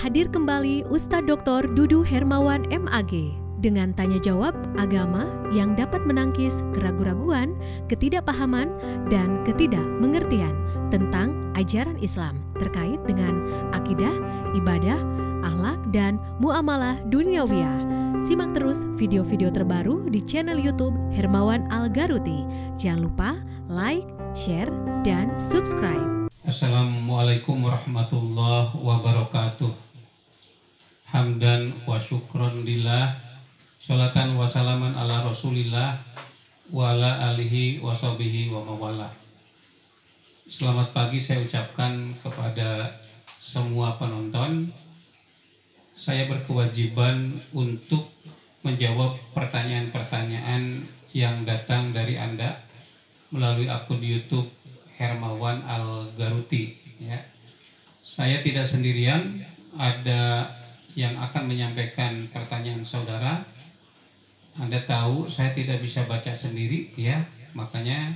hadir kembali Ustadz Dr. Dudu Hermawan MAG dengan tanya jawab agama yang dapat menangkis keraguan-raguan, ketidakpahaman, dan ketidakmengertian tentang ajaran Islam terkait dengan akidah, ibadah, akhlak, dan muamalah duniawiyah. Simak terus video-video terbaru di channel YouTube Hermawan Al-Garuti. Jangan lupa like, share, dan subscribe. Assalamualaikum warahmatullahi wabarakatuh. Hamdan wa syukron lillah, sholatan wa salaman ala rasulillah wa ala alihi wa sahbihi wa mawalah. Selamat pagi saya ucapkan kepada semua penonton. Saya berkewajiban untuk menjawab pertanyaan-pertanyaan yang datang dari Anda melalui akun YouTube Hermawan Al-Garuti, ya. Saya tidak sendirian, ada yang akan menyampaikan pertanyaan saudara. Anda tahu saya tidak bisa baca sendiri, ya. Makanya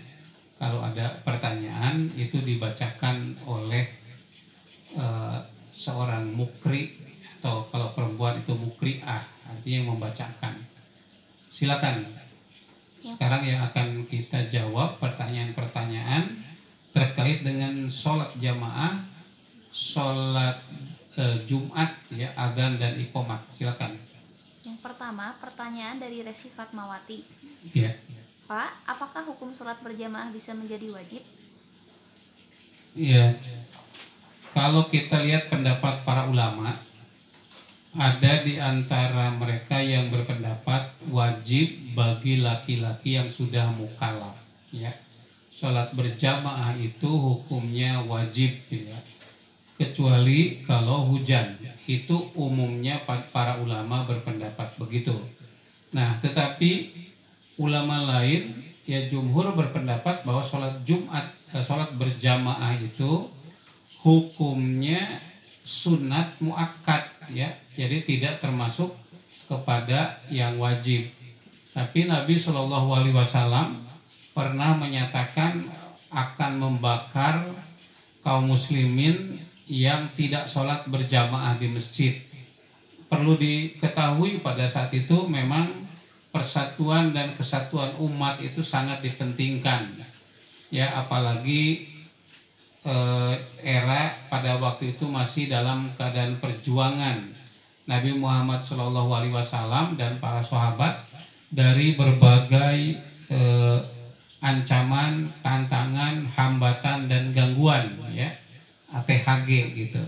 kalau ada pertanyaan itu dibacakan oleh seorang mukri, atau kalau perempuan itu mukri'ah, artinya yang membacakan. Silakan. Sekarang yang akan kita jawab pertanyaan-pertanyaan terkait dengan sholat jamaah, sholat Jumat, ya, adzan dan iqomah. Silakan. Yang pertama, pertanyaan dari Resi Fatmawati. Ya. Pak, apakah hukum sholat berjamaah bisa menjadi wajib? Iya. Kalau kita lihat pendapat para ulama, ada di antara mereka yang berpendapat wajib bagi laki-laki yang sudah mukallaf, ya. Sholat berjamaah itu hukumnya wajib, ya. Kecuali kalau hujan, itu umumnya para ulama berpendapat begitu. Nah, tetapi ulama lain, ya, jumhur berpendapat bahwa sholat sholat berjamaah itu hukumnya sunat muakkad, ya. Jadi tidak termasuk kepada yang wajib. Tapi Nabi SAW pernah menyatakan akan membakar kaum muslimin yang tidak sholat berjamaah di masjid. Perlu diketahui pada saat itu memang persatuan dan kesatuan umat itu sangat dipentingkan, ya, apalagi era pada waktu itu masih dalam keadaan perjuangan. Nabi Muhammad SAW dan para sahabat dari berbagai ancaman, tantangan, hambatan dan gangguan, ya, ATHG gitu.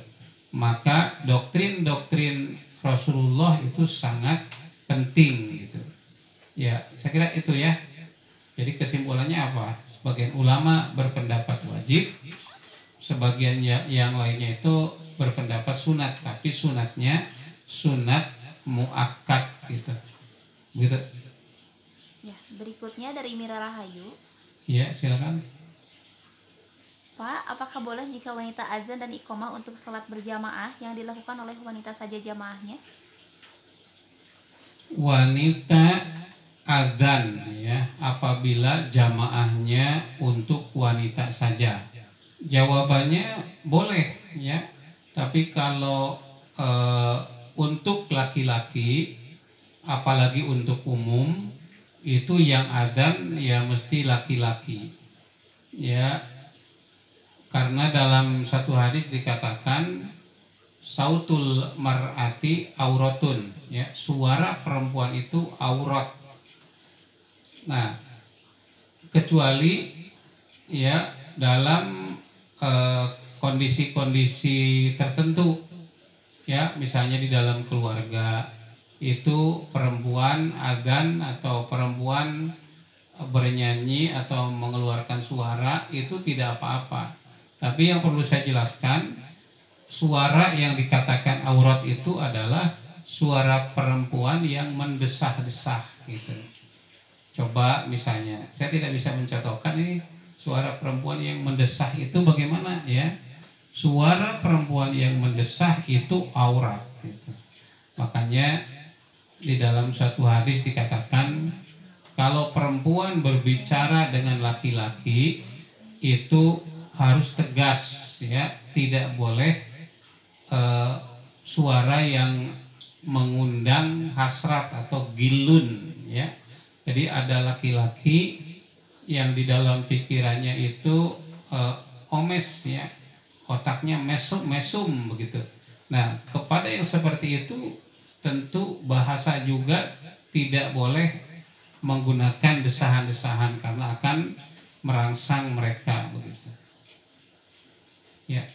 Maka doktrin-doktrin Rasulullah itu sangat penting gitu. Ya, saya kira itu, ya. Jadi kesimpulannya apa? Sebagian ulama berpendapat wajib, sebagian yang lainnya itu berpendapat sunat, tapi sunatnya sunat muakkad gitu. Gitu. Ya, berikutnya dari Mira Rahayu. Ya, silakan. Pak, apakah boleh jika wanita azan dan iqomah untuk sholat berjamaah yang dilakukan oleh wanita saja jamaahnya? Wanita azan, ya, apabila jamaahnya untuk wanita saja. Jawabannya boleh, ya. Tapi kalau untuk laki-laki, apalagi untuk umum, itu yang adzan ya mesti laki-laki, ya, karena dalam satu hadis dikatakan sautul mar'ati auratun, ya, suara perempuan itu aurat. Nah, kecuali, ya, dalam kondisi-kondisi tertentu, ya, misalnya di dalam keluarga itu perempuan adzan atau perempuan bernyanyi atau mengeluarkan suara itu tidak apa-apa. Tapi yang perlu saya jelaskan, suara yang dikatakan aurat itu adalah suara perempuan yang mendesah-desah gitu. Coba misalnya, saya tidak bisa mencontohkan ini suara perempuan yang mendesah itu bagaimana, ya. Suara perempuan yang mendesah itu aurat gitu. Makanya di dalam satu hadis dikatakan kalau perempuan berbicara dengan laki-laki itu harus tegas, ya, tidak boleh suara yang mengundang hasrat atau gilun, ya. Jadi ada laki-laki yang di dalam pikirannya itu omes, ya, otaknya mesum begitu. Nah, kepada yang seperti itu tentu bahasa juga tidak boleh menggunakan desahan-desahan karena akan merangsang mereka begitu. Ya.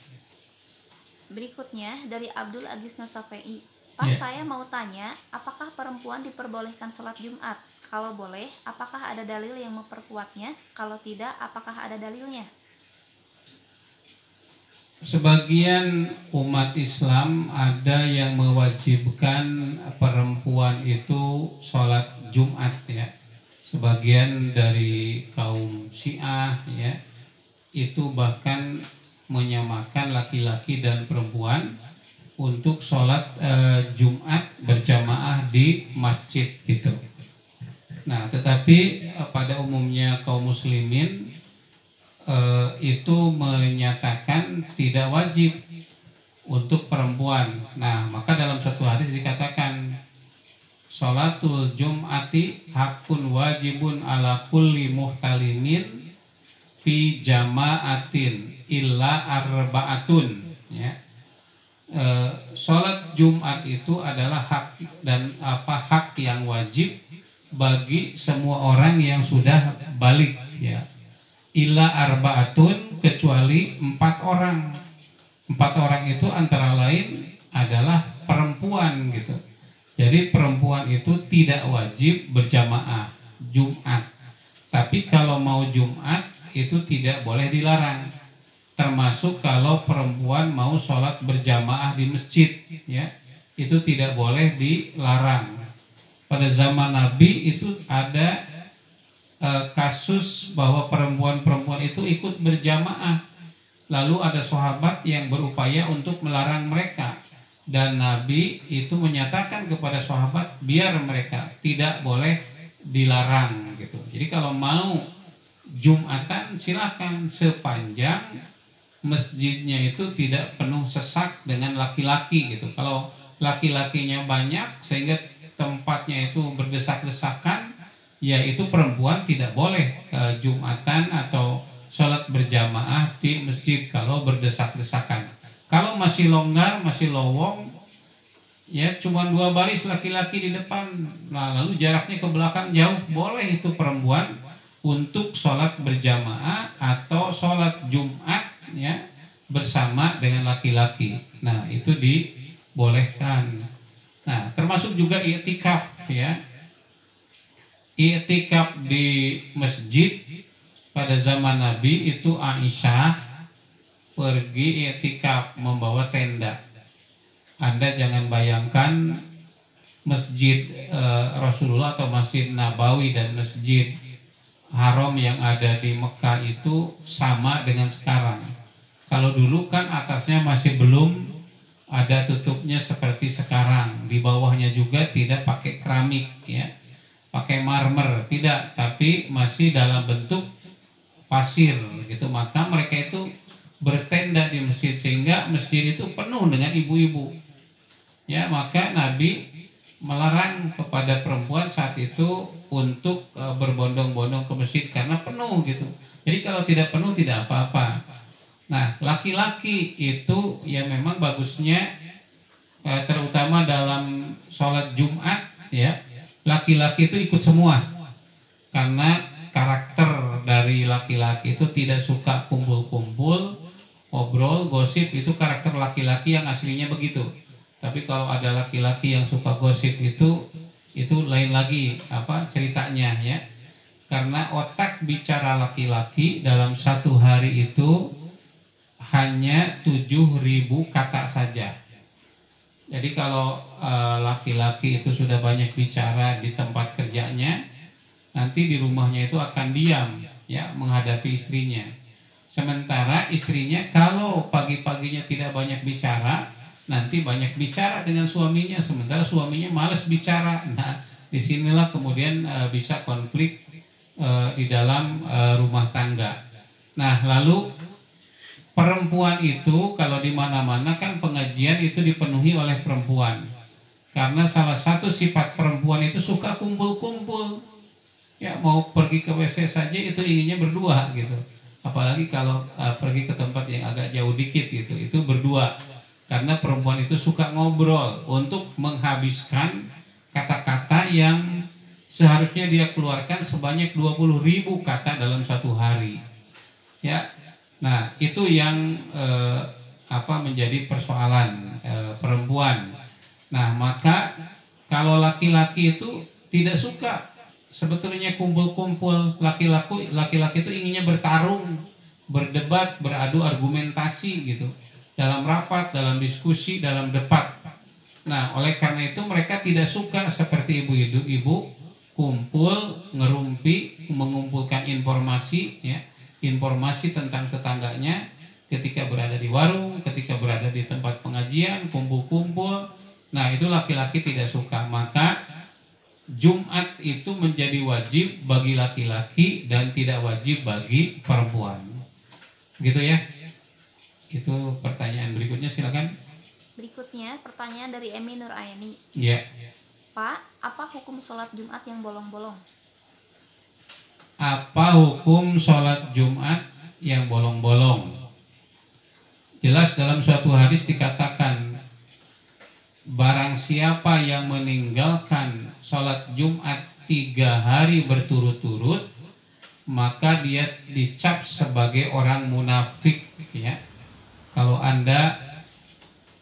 Berikutnya dari Abdul Aziz Nasafei. Pak, Ya. saya mau tanya, apakah perempuan diperbolehkan sholat Jumat? Kalau boleh, apakah ada dalil yang memperkuatnya? Kalau tidak, apakah ada dalilnya? Sebagian umat Islam ada yang mewajibkan perempuan itu sholat Jumat, ya. Sebagian dari kaum Syiah, ya, itu bahkan menyamakan laki-laki dan perempuan untuk sholat Jumat berjamaah di masjid gitu. Nah, tetapi pada umumnya kaum muslimin itu menyatakan tidak wajib untuk perempuan. Nah, maka dalam satu hadis dikatakan sholatul jum'ati hakun wajibun ala kulli muhtalimin fi jama'atin illa arba'atun, ya. Sholat Jumat itu adalah hak dan hak yang wajib bagi semua orang yang sudah balik, ya. Illa arba'atun, kecuali 4 orang. 4 orang itu antara lain adalah perempuan gitu. Jadi perempuan itu tidak wajib berjamaah Jumat. Tapi kalau mau Jumat itu tidak boleh dilarang. Termasuk kalau perempuan mau sholat berjamaah di masjid, ya, itu tidak boleh dilarang. Pada zaman Nabi itu ada kasus bahwa perempuan-perempuan itu ikut berjamaah. Lalu ada sahabat yang berupaya untuk melarang mereka. Dan Nabi itu menyatakan kepada sahabat biar mereka, tidak boleh dilarang gitu. Jadi kalau mau Jumatan silakan, sepanjang masjidnya itu tidak penuh sesak dengan laki-laki gitu. Kalau laki-lakinya banyak sehingga tempatnya itu berdesak-desakan, ya itu perempuan tidak boleh Jumatan atau sholat berjamaah di masjid kalau berdesak-desakan. Kalau masih longgar, masih lowong, ya cuma 2 baris laki-laki di depan, nah lalu jaraknya ke belakang jauh, boleh itu perempuan untuk sholat berjamaah atau sholat Jumat, ya, bersama dengan laki-laki. Nah itu dibolehkan. Nah termasuk juga i'tikaf, ya. I'tikaf di masjid pada zaman Nabi itu Aisyah pergi i'tikaf membawa tenda. Anda jangan bayangkan masjid Rasulullah atau Masjid Nabawi dan Masjid Haram yang ada di Mekah itu sama dengan sekarang. Kalau dulu kan atasnya masih belum ada tutupnya seperti sekarang. Di bawahnya juga tidak pakai keramik, ya, pakai marmer, tidak, tapi masih dalam bentuk pasir gitu. Maka mereka itu bertenda di masjid sehingga masjid itu penuh dengan ibu-ibu, ya. Maka Nabi melarang kepada perempuan saat itu untuk berbondong-bondong ke masjid karena penuh gitu. Jadi kalau tidak penuh tidak apa-apa. Nah, laki-laki itu ya memang bagusnya terutama dalam sholat Jumat, ya, laki-laki itu ikut semua. Karena karakter dari laki-laki itu tidak suka kumpul-kumpul, ngobrol, gosip, itu karakter laki-laki yang aslinya begitu. Tapi kalau ada laki-laki yang suka gosip itu lain lagi ceritanya, ya. Karena otak bicara laki-laki dalam satu hari itu hanya 7.000 kata saja. Jadi kalau laki-laki itu sudah banyak bicara di tempat kerjanya, nanti di rumahnya itu akan diam, ya, menghadapi istrinya. Sementara istrinya kalau pagi-paginya tidak banyak bicara, nanti banyak bicara dengan suaminya, sementara suaminya malas bicara. Nah, disinilah kemudian bisa konflik di dalam rumah tangga. Nah, lalu perempuan itu kalau di mana-mana kan pengajian itu dipenuhi oleh perempuan. Karena salah satu sifat perempuan itu suka kumpul-kumpul. Ya, mau pergi ke WC saja itu inginnya berdua gitu. Apalagi kalau pergi ke tempat yang agak jauh dikit gitu, itu berdua. Karena perempuan itu suka ngobrol untuk menghabiskan kata-kata yang seharusnya dia keluarkan sebanyak 20.000 kata dalam satu hari. Ya. Nah, itu yang menjadi persoalan perempuan. Nah, maka kalau laki-laki itu tidak suka sebetulnya kumpul-kumpul. Laki-laki itu inginnya bertarung, berdebat, beradu argumentasi gitu. Dalam rapat, dalam diskusi, dalam debat. Nah, oleh karena itu mereka tidak suka seperti ibu-ibu kumpul, ngerumpi, mengumpulkan informasi, ya, informasi tentang tetangganya ketika berada di warung, ketika berada di tempat pengajian, kumpul-kumpul. Nah, itu laki-laki tidak suka. Maka Jumat itu menjadi wajib bagi laki-laki dan tidak wajib bagi perempuan. Gitu ya. Itu pertanyaan berikutnya, silakan. Berikutnya pertanyaan dari Emi Nuraini. Ya. Pak, apa hukum sholat Jumat yang bolong-bolong? Apa hukum sholat Jumat yang bolong-bolong? Jelas dalam suatu hadis dikatakan, barang siapa yang meninggalkan sholat Jumat 3 hari berturut-turut, maka dia dicap sebagai orang munafik. Ya. Kalau Anda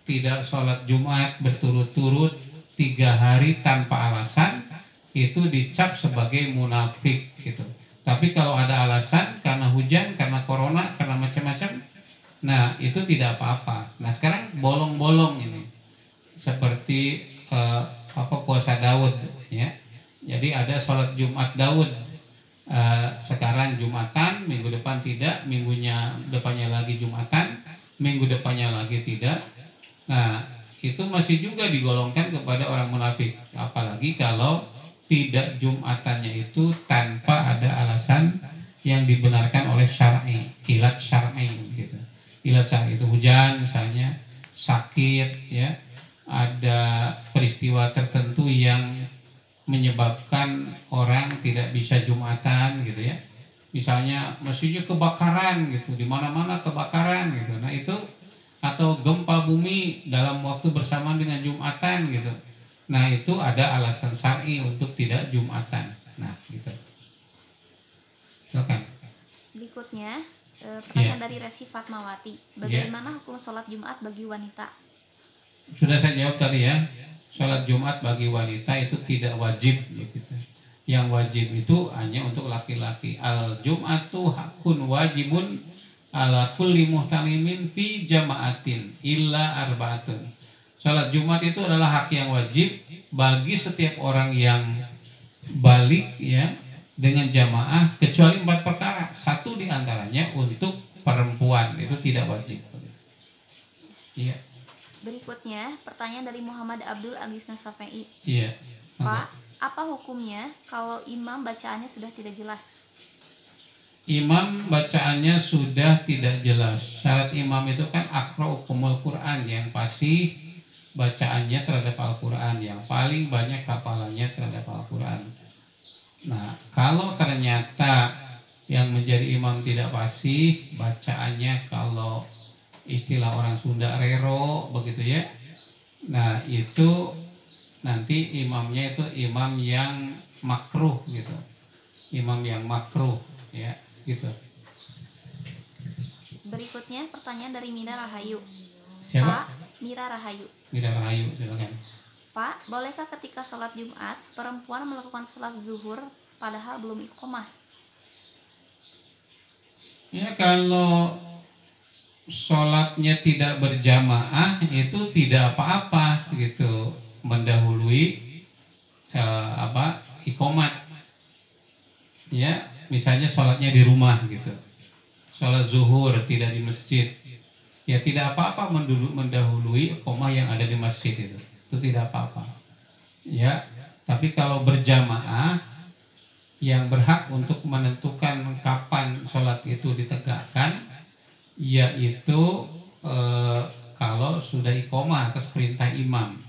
tidak sholat Jumat berturut-turut 3 hari tanpa alasan, itu dicap sebagai munafik gitu. Tapi kalau ada alasan karena hujan, karena corona, karena macam-macam, nah itu tidak apa-apa. Nah sekarang bolong-bolong ini seperti puasa Daud ya. Jadi ada sholat Jumat Daud. Sekarang Jumatan, minggu depan tidak, minggunya depannya lagi Jumatan, minggu depannya lagi tidak. Nah itu masih juga digolongkan kepada orang munafik. Apalagi kalau tidak Jumatannya itu tanpa ada alasan yang dibenarkan oleh syar'i, ilat syar'i gitu. Ilat syar'i itu hujan misalnya, sakit ya, ada peristiwa tertentu yang menyebabkan orang tidak bisa Jumatan gitu ya. Misalnya mesinnya kebakaran gitu, di mana-mana kebakaran gitu. Nah itu, atau gempa bumi dalam waktu bersamaan dengan Jumatan gitu. Nah itu ada alasan syar'i untuk tidak Jumatan. Nah gitu. Silakan. Berikutnya pertanyaan dari Resi Fatmawati. Bagaimana hukum sholat Jumat bagi wanita? Sudah saya jawab tadi ya. Sholat Jumat bagi wanita itu tidak wajib gitu. Yang wajib itu hanya untuk laki-laki. Al Jum'atu hakun wajibun ala kulli muhtalimin fi jama'atin illa arba'atun. Salat Jumat itu adalah hak yang wajib bagi setiap orang yang balik ya dengan jamaah kecuali 4 perkara. Satu diantaranya untuk perempuan itu tidak wajib. Iya. Berikutnya pertanyaan dari Muhammad Abdul Agisna Safei. Iya. Pak, apa hukumnya kalau imam bacaannya sudah tidak jelas? Imam bacaannya sudah tidak jelas. Syarat imam itu kan aqra'ukumul Quran, yang pasti bacaannya terhadap Al-Quran, yang paling banyak hafalannya terhadap Al-Quran. Nah, kalau ternyata yang menjadi imam tidak fasih, bacaannya kalau istilah orang Sunda rero begitu ya. Nah, itu nanti imamnya itu imam yang makruh gitu. Imam yang makruh ya. Gitu. Berikutnya pertanyaan dari Mira Rahayu. Siapa? Pak, Mira Rahayu. Mira Rahayu, silakan. Pak, bolehkah ketika sholat Jumat perempuan melakukan sholat zuhur padahal belum iqomah? Ya kalau sholatnya tidak berjamaah itu tidak apa-apa gitu, mendahului iqomat. Ya. Misalnya sholatnya di rumah gitu, sholat zuhur tidak di masjid, ya tidak apa-apa mendahului iqomah yang ada di masjid itu tidak apa-apa. Ya, tapi kalau berjamaah, yang berhak untuk menentukan kapan sholat itu ditegakkan, yaitu kalau sudah iqomah atas perintah imam.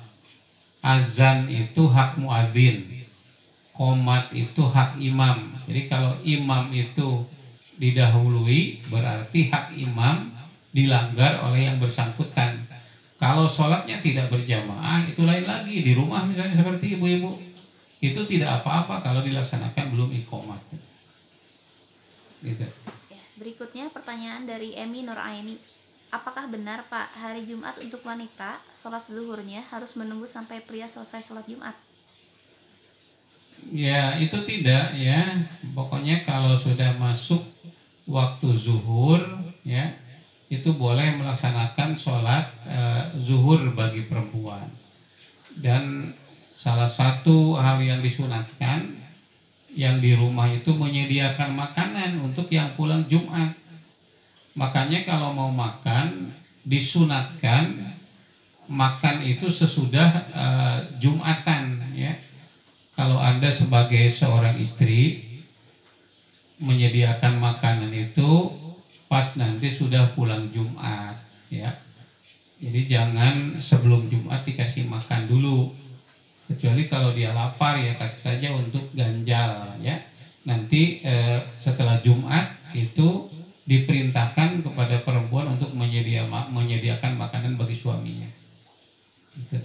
Azan itu hak muadzin, qomat itu hak imam. Jadi kalau imam itu didahului berarti hak imam dilanggar oleh yang bersangkutan. Kalau sholatnya tidak berjamaah itu lain lagi. Di rumah misalnya seperti ibu-ibu, itu tidak apa-apa kalau dilaksanakan belum iqomah. Gitu. Ya, berikutnya pertanyaan dari Emi Nuraini. Apakah benar Pak, hari Jumat untuk wanita sholat zuhurnya harus menunggu sampai pria selesai sholat Jumat? Ya itu tidak ya. Pokoknya kalau sudah masuk waktu zuhur ya, itu boleh melaksanakan sholat zuhur bagi perempuan. Dan salah satu hal yang disunatkan yang di rumah itu menyediakan makanan untuk yang pulang Jumat. Makanya kalau mau makan disunatkan makan itu sesudah Jumatan ya. Kalau Anda sebagai seorang istri menyediakan makanan itu pas nanti sudah pulang Jumat ya. Jadi jangan sebelum Jumat dikasih makan dulu. Kecuali kalau dia lapar ya kasih saja untuk ganjal ya. Nanti setelah Jumat itu diperintahkan kepada perempuan untuk menyediakan makanan bagi suaminya. Gitu.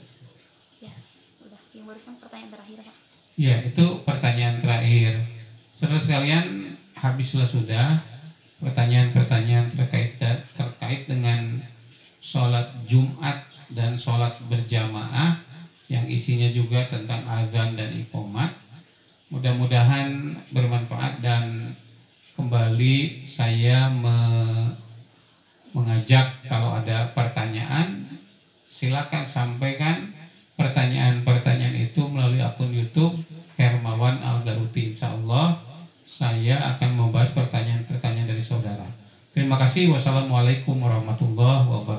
Ya, udah. Yang barusan pertanyaan terakhir Pak. Ya, itu pertanyaan terakhir. Saudara sekalian, habislah sudah pertanyaan-pertanyaan terkait dengan sholat Jumat dan sholat berjamaah yang isinya juga tentang azan dan iqomat. Mudah-mudahan bermanfaat dan kembali saya mengajak kalau ada pertanyaan silakan sampaikan pertanyaan-pertanyaan itu melalui akun YouTube Hermawan Al-Garuti. Insyaallah saya akan membahas pertanyaan-pertanyaan dari saudara. Terima kasih. Wassalamualaikum warahmatullahi wabarakatuh.